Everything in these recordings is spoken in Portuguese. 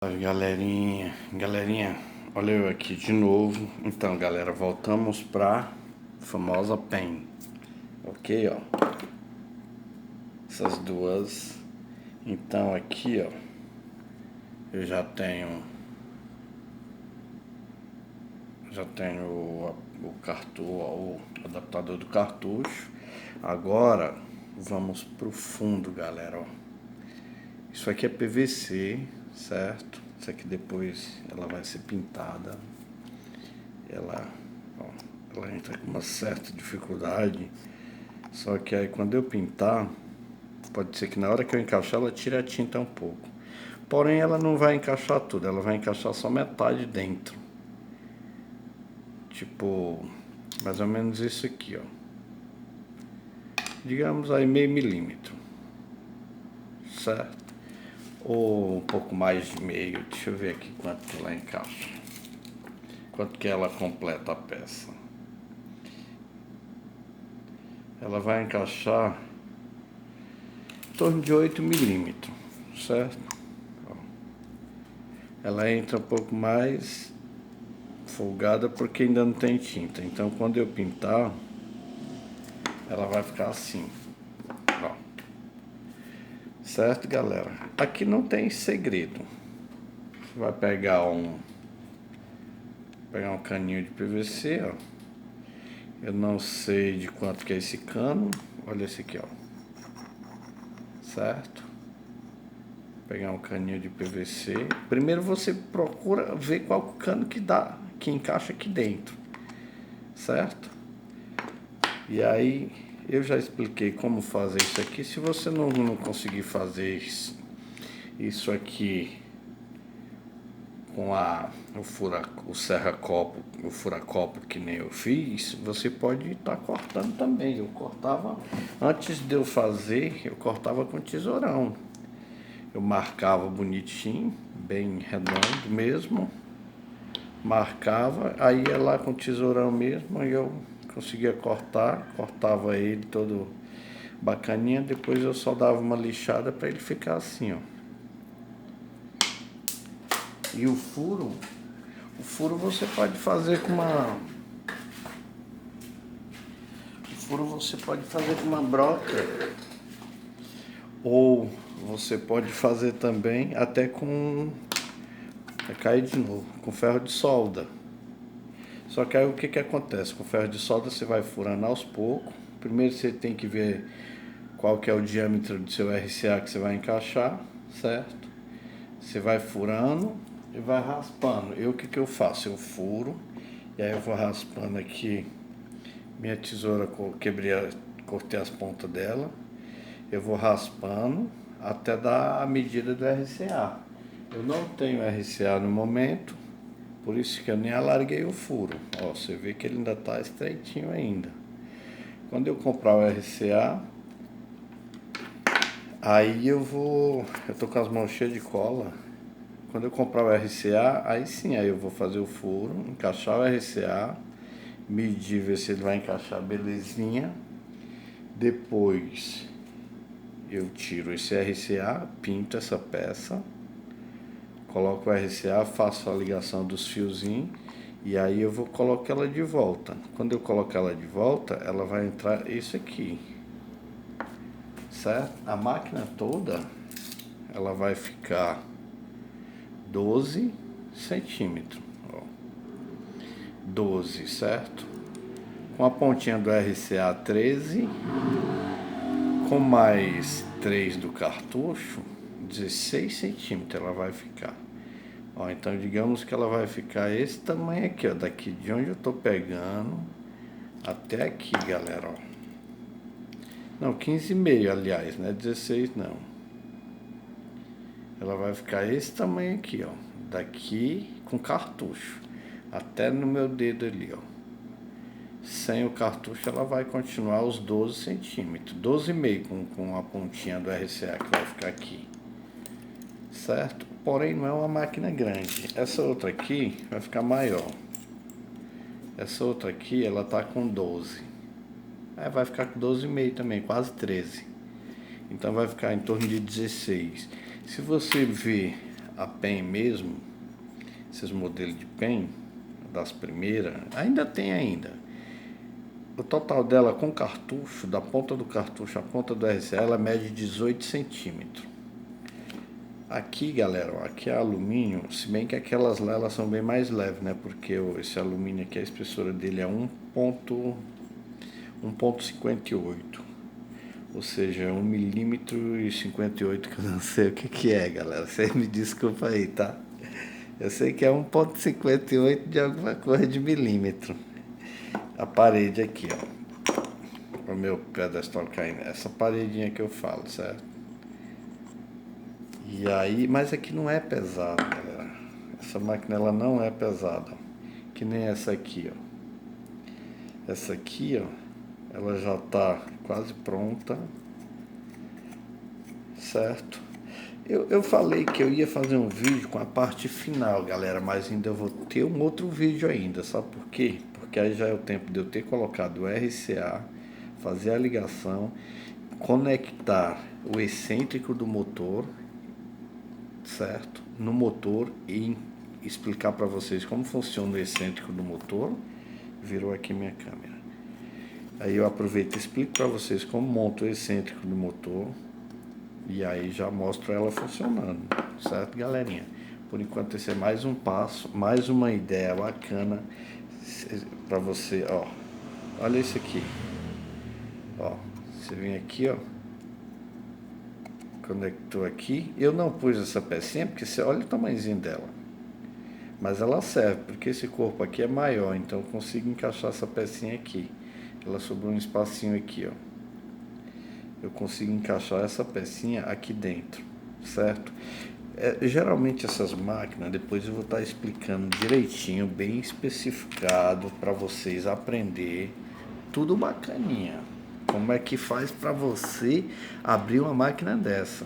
Salve, galerinha, olha eu aqui de novo. Então, galera, voltamos pra famosa pen, ok, ó, essas duas. Então aqui, ó, eu já tenho o o adaptador do cartucho. Agora vamos pro fundo, galera, ó. Isso aqui é PVC, certo? Isso aqui depois ela vai ser pintada. Ela, ó, ela entra com uma certa dificuldade. Só que aí quando eu pintar, pode ser que na hora que eu encaixar ela tire a tinta um pouco. Porém ela não vai encaixar tudo, ela vai encaixar só metade dentro. Tipo, mais ou menos isso aqui, ó. Digamos aí meio milímetro, certo? Ou um pouco mais de meio. Deixa eu ver aqui quanto que ela encaixa. Quanto que ela completa a peça. Ela vai encaixar em torno de 8 milímetros, certo? Ó. Ela entra um pouco mais folgada porque ainda não tem tinta. Então quando eu pintar, ela vai ficar assim, ó. Certo, galera? Aqui não tem segredo. Você vai pegar um caninho de PVC, ó. Eu não sei de quanto que é esse cano. Olha esse aqui, ó. Certo? Pegar um caninho de PVC. Primeiro você procura ver qual cano que dá, que encaixa aqui dentro. Certo? E aí eu já expliquei como fazer isso aqui. Se você não conseguir fazer isso aqui com o serra-copo, o fura-copo que nem eu fiz, você pode estar cortando também. Eu cortava, antes de eu fazer, eu cortava com tesourão. Eu marcava bonitinho, bem redondo mesmo. Marcava, aí ia lá com o tesourão mesmo, aí eu conseguia cortava ele todo bacaninha, depois eu só dava uma lixada para ele ficar assim, ó. E o furo você pode fazer com uma... O furo você pode fazer com uma broca, ou você pode fazer também até com... Vai cair de novo, com ferro de solda. Só que aí o que acontece? Com ferro de solda você vai furando aos poucos. Primeiro você tem que ver qual que é o diâmetro do seu RCA que você vai encaixar, certo? Você vai furando e vai raspando. O que eu faço? Eu furo e aí eu vou raspando aqui. Minha tesoura, cortei as pontas dela. Eu vou raspando até dar a medida do RCA. Eu não tenho RCA no momento, por isso que eu nem alarguei o furo. Ó, você vê que ele ainda está estreitinho ainda. Quando eu comprar o RCA, aí eu tô com as mãos cheias de cola. Quando eu comprar o RCA, aí sim, aí eu vou fazer o furo, encaixar o RCA, medir, ver se ele vai encaixar belezinha. Depois eu tiro esse RCA, pinto essa peça, coloco o RCA, faço a ligação dos fiozinhos e aí eu vou colocar ela de volta. Quando eu colocar ela de volta, ela vai entrar isso aqui, certo? A máquina toda, ela vai ficar 12 centímetros, ó. 12, certo? Com a pontinha do RCA 13, com mais 3 do cartucho, 16 centímetros ela vai ficar. Ó, então digamos que ela vai ficar esse tamanho aqui, ó, daqui de onde eu tô pegando até aqui, galera, ó. Não, 15,5, aliás, não é 16 não. Ela vai ficar esse tamanho aqui, ó, daqui com cartucho até no meu dedo ali, ó. Sem o cartucho ela vai continuar os 12 centímetros, 12,5 com a pontinha do RCA que vai ficar aqui, certo? Porém não é uma máquina grande. Essa outra aqui vai ficar maior. Essa outra aqui ela tá com 12. Aí vai ficar com 12,5 também, quase 13. Então vai ficar em torno de 16. Se você ver a PEN mesmo, esses modelos de PEN, das primeiras, ainda tem ainda. O total dela com cartucho, da ponta do cartucho à ponta do RCA, ela mede 18 centímetros. Aqui, galera, ó, aqui é alumínio, se bem que aquelas lá elas são bem mais leves, né? Porque esse alumínio aqui, a espessura dele é 1,58, ou seja, 1,58 mm, que eu não sei o que é, galera. Vocês me desculpa aí, tá? Eu sei que é 1,58 de alguma coisa de milímetro. A parede aqui, ó. O meu pedestal caindo. Essa paredinha que eu falo, certo? E aí, mas aqui não é pesado, galera. Essa máquina ela não é pesada. Que nem essa aqui, ó. Essa aqui, ó, ela já tá quase pronta, certo? Eu falei que eu ia fazer um vídeo com a parte final, galera, mas ainda vou ter um outro vídeo ainda, sabe por quê? Porque aí já é o tempo de eu ter colocado o RCA, fazer a ligação, conectar o excêntrico do motor, certo? No motor e explicar para vocês como funciona o excêntrico do motor. Virou aqui minha câmera. Aí eu aproveito e explico para vocês como monto o excêntrico do motor. E aí já mostro ela funcionando, certo, galerinha? Por enquanto esse é mais um passo, mais uma ideia bacana para você, ó. Olha isso aqui. Ó, você vem aqui, ó. Conectou aqui. Eu não pus essa pecinha porque você olha o tamanhozinho dela. Mas ela serve, porque esse corpo aqui é maior, então eu consigo encaixar essa pecinha aqui. Ela sobrou um espacinho aqui, ó. Eu consigo encaixar essa pecinha aqui dentro, certo? Geralmente essas máquinas, depois eu vou estar explicando direitinho, bem especificado para vocês aprender tudo bacaninha. Como é que faz para você abrir uma máquina dessa?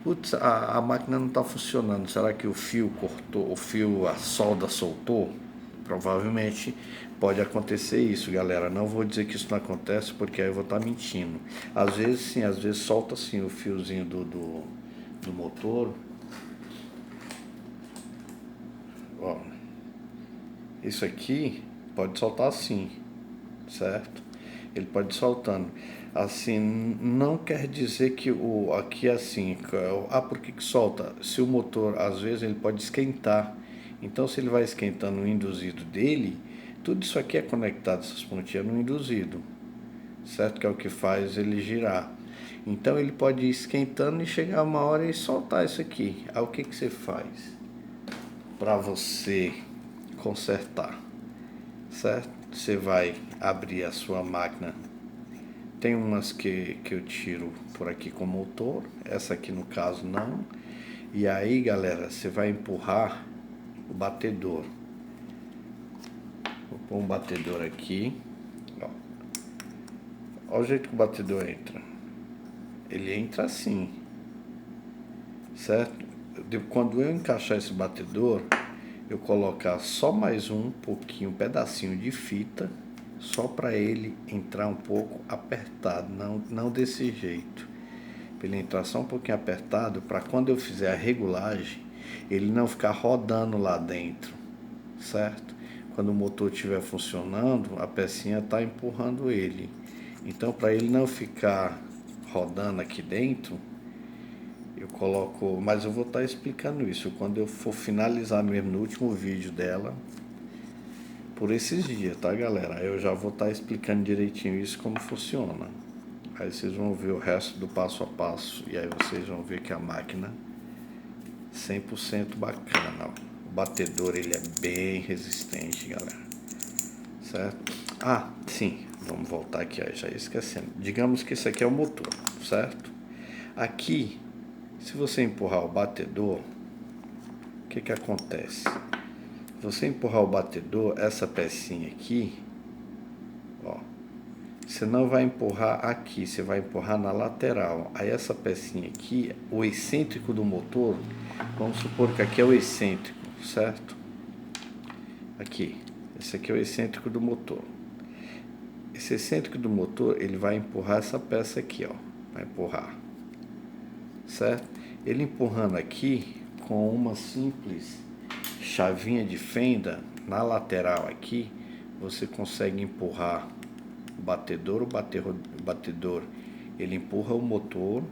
Putz, a máquina não está funcionando. Será que o fio cortou, a solda soltou? Provavelmente pode acontecer isso, galera. Não vou dizer que isso não acontece, porque aí eu vou estar mentindo. Às vezes sim, às vezes solta assim o fiozinho do motor. Ó, isso aqui pode soltar assim, certo? Ele pode ir soltando. Assim, não quer dizer que aqui é assim. Por que solta? Se o motor, às vezes, ele pode esquentar. Então, se ele vai esquentando o induzido dele, tudo isso aqui é conectado, essas pontinhas, no induzido, certo? Que é o que faz ele girar. Então, ele pode ir esquentando e chegar uma hora e soltar isso aqui. Aí, o que você faz para você consertar, certo? Você vai abrir a sua máquina. Tem umas que eu tiro por aqui com motor, essa aqui no caso não. E aí, galera, você vai empurrar o batedor. Vou pôr um batedor aqui. Ó. Olha o jeito que o batedor entra. Ele entra assim, certo? Quando eu encaixar esse batedor, eu colocar só mais um pouquinho, um pedacinho de fita, só para ele entrar um pouco apertado, não desse jeito. Para ele entrar só um pouquinho apertado, para quando eu fizer a regulagem, ele não ficar rodando lá dentro, certo? Quando o motor estiver funcionando, a pecinha está empurrando ele. Então, para ele não ficar rodando aqui dentro, eu coloco, mas eu vou estar explicando isso quando eu for finalizar mesmo no último vídeo dela, por esses dias, tá, galera? Eu já vou estar explicando direitinho isso, como funciona. Aí vocês vão ver o resto do passo a passo e aí vocês vão ver que a máquina 100% bacana, ó. O batedor, ele é bem resistente, galera, certo? Ah, sim, vamos voltar aqui, ó, já ia esquecendo. Digamos que esse aqui é o motor, certo? Aqui, se você empurrar o batedor, o que acontece? Se você empurrar o batedor, essa pecinha aqui, ó, você não vai empurrar aqui, você vai empurrar na lateral. Aí essa pecinha aqui, o excêntrico do motor, vamos supor que aqui é o excêntrico, certo? Aqui, esse aqui é o excêntrico do motor. Esse excêntrico do motor, ele vai empurrar essa peça aqui, ó, vai empurrar, certo? Ele empurrando aqui, com uma simples chavinha de fenda na lateral aqui, você consegue empurrar o batedor, o batedor ele empurra o motor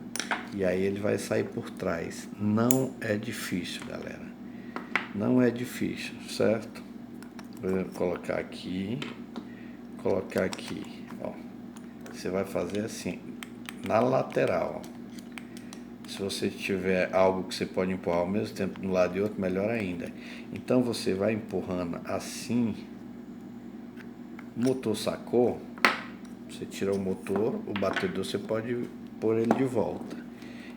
e aí ele vai sair por trás. Não é difícil, galera. Não é difícil, certo? Vou colocar aqui, ó. Você vai fazer assim, na lateral, ó. Se você tiver algo que você pode empurrar ao mesmo tempo de um lado e outro, melhor ainda. Então você vai empurrando assim. O motor sacou, você tira o motor, o batedor você pode pôr ele de volta.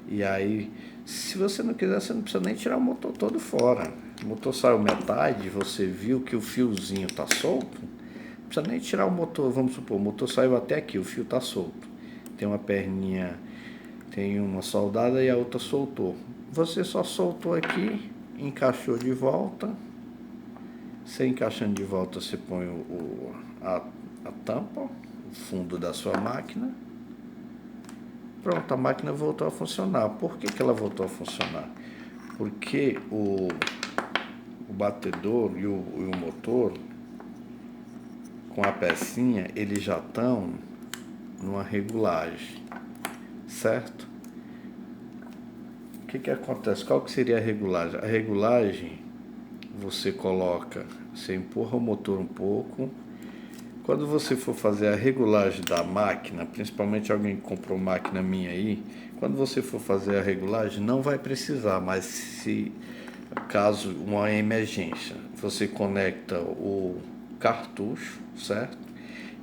E aí, se você não quiser, você não precisa nem tirar o motor todo fora. O motor saiu metade, você viu que o fiozinho tá solto, não precisa nem tirar o motor. Vamos supor, o motor saiu até aqui, o fio tá solto. Tem uma perninha, tem uma soldada e a outra soltou. Você só soltou aqui, encaixou de volta. Você encaixando de volta, você põe a tampa, o fundo da sua máquina. Pronto, a máquina voltou a funcionar. Por que ela voltou a funcionar? Porque o batedor e o motor, com a pecinha, eles já estão numa regulagem, certo? O que acontece? Qual que seria a regulagem? A regulagem, você coloca, você empurra o motor um pouco. Quando você for fazer a regulagem da máquina, principalmente alguém que comprou máquina minha aí, quando você for fazer a regulagem, não vai precisar, mas se caso uma emergência, você conecta o cartucho, certo?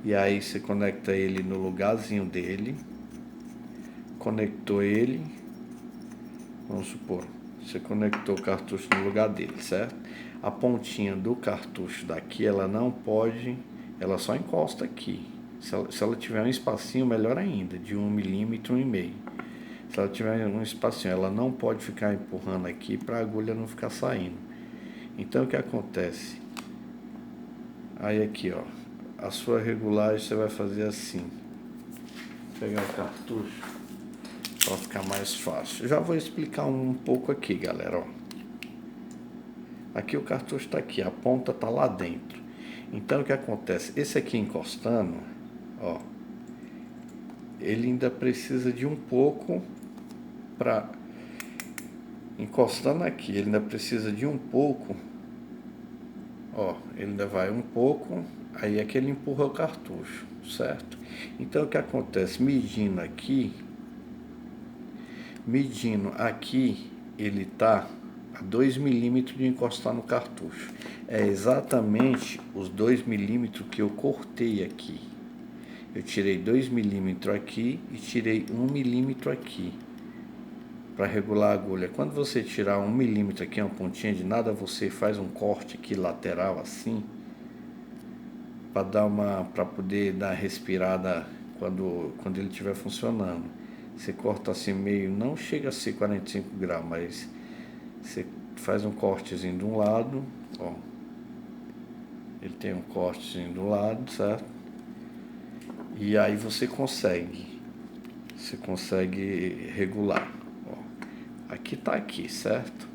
E aí você conecta ele no lugarzinho dele, conectou ele, vamos supor, você conectou o cartucho no lugar dele, certo? A pontinha do cartucho daqui, ela não pode, ela só encosta aqui. Se ela tiver um espacinho, melhor ainda, de 1,5 milímetro. Se ela tiver um espacinho, ela não pode ficar empurrando aqui para a agulha não ficar saindo. Então o que acontece? Aí aqui, ó, a sua regulagem você vai fazer assim. Vou pegar o cartucho para ficar mais fácil. Já vou explicar um pouco aqui, galera, ó. Aqui o cartucho está aqui, a ponta está lá dentro. Então o que acontece? Esse aqui encostando, ó, ele ainda precisa de um pouco para encostando aqui, ele ainda precisa de um pouco, ó, ele ainda vai um pouco, aí é que ele empurra o cartucho, certo? Então o que acontece? Medindo aqui, ele tá a 2 milímetros de encostar no cartucho. É exatamente os 2 milímetros que eu cortei aqui. Eu tirei 2 milímetros aqui e tirei 1 milímetro aqui para regular a agulha. Quando você tirar 1 milímetro aqui, uma pontinha de nada, você faz um corte aqui lateral assim, para poder dar respirada quando ele estiver funcionando. Você corta assim meio, não chega a ser 45 graus, mas você faz um cortezinho de um lado, ó. Ele tem um cortezinho do lado, certo? E aí você consegue regular, ó. Aqui tá aqui, certo?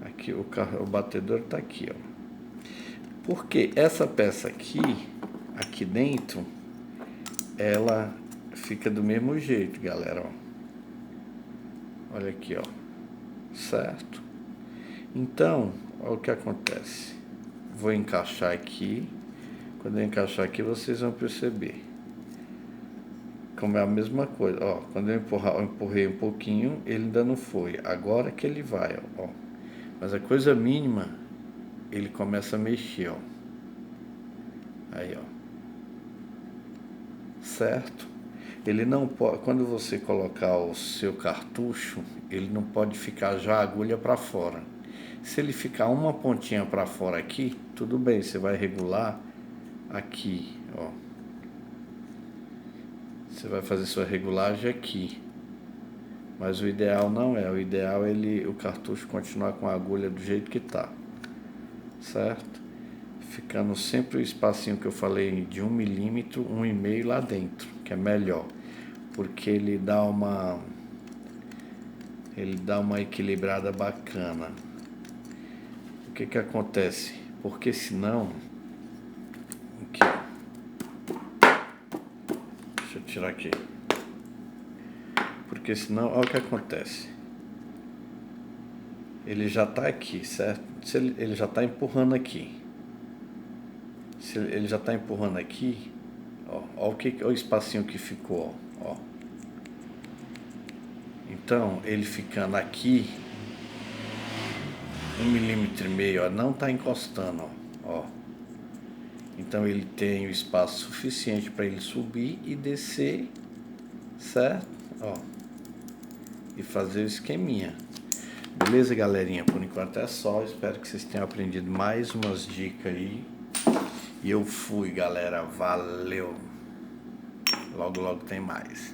Aqui o batedor tá aqui, ó. Porque essa peça aqui dentro, ela fica do mesmo jeito, galera, ó. Olha aqui, ó. Certo? Então, olha o que acontece. Vou encaixar aqui. Quando eu encaixar aqui, vocês vão perceber como é a mesma coisa, ó. Quando eu empurrei um pouquinho, ele ainda não foi. Agora que ele vai, ó. Mas a coisa mínima, ele começa a mexer, ó. Aí, ó. Certo? Ele não pode, quando você colocar o seu cartucho, ele não pode ficar já a agulha para fora. Se ele ficar uma pontinha para fora aqui, tudo bem, você vai regular aqui, ó. Você vai fazer sua regulagem aqui. Mas o ideal não é, o ideal é o cartucho continuar com a agulha do jeito que tá. Certo? Ficando sempre o espacinho que eu falei de 1 milímetro, 1,5 lá dentro, que é melhor, porque ele dá Ele dá uma equilibrada bacana. O que que acontece? Porque senão... Aqui. Deixa eu tirar aqui. Porque senão, olha o que acontece. Ele já está aqui, certo? Se ele já está empurrando aqui. Se ele já está empurrando aqui, ó, olha o espacinho que ficou, ó. Então, ele ficando aqui, 1,5 milímetro, ó, não está encostando, ó. Então ele tem o espaço suficiente para ele subir e descer, certo? Ó. E fazer o esqueminha. Beleza, galerinha? Por enquanto é só. Espero que vocês tenham aprendido mais umas dicas aí. E eu fui, galera. Valeu. Logo, logo tem mais.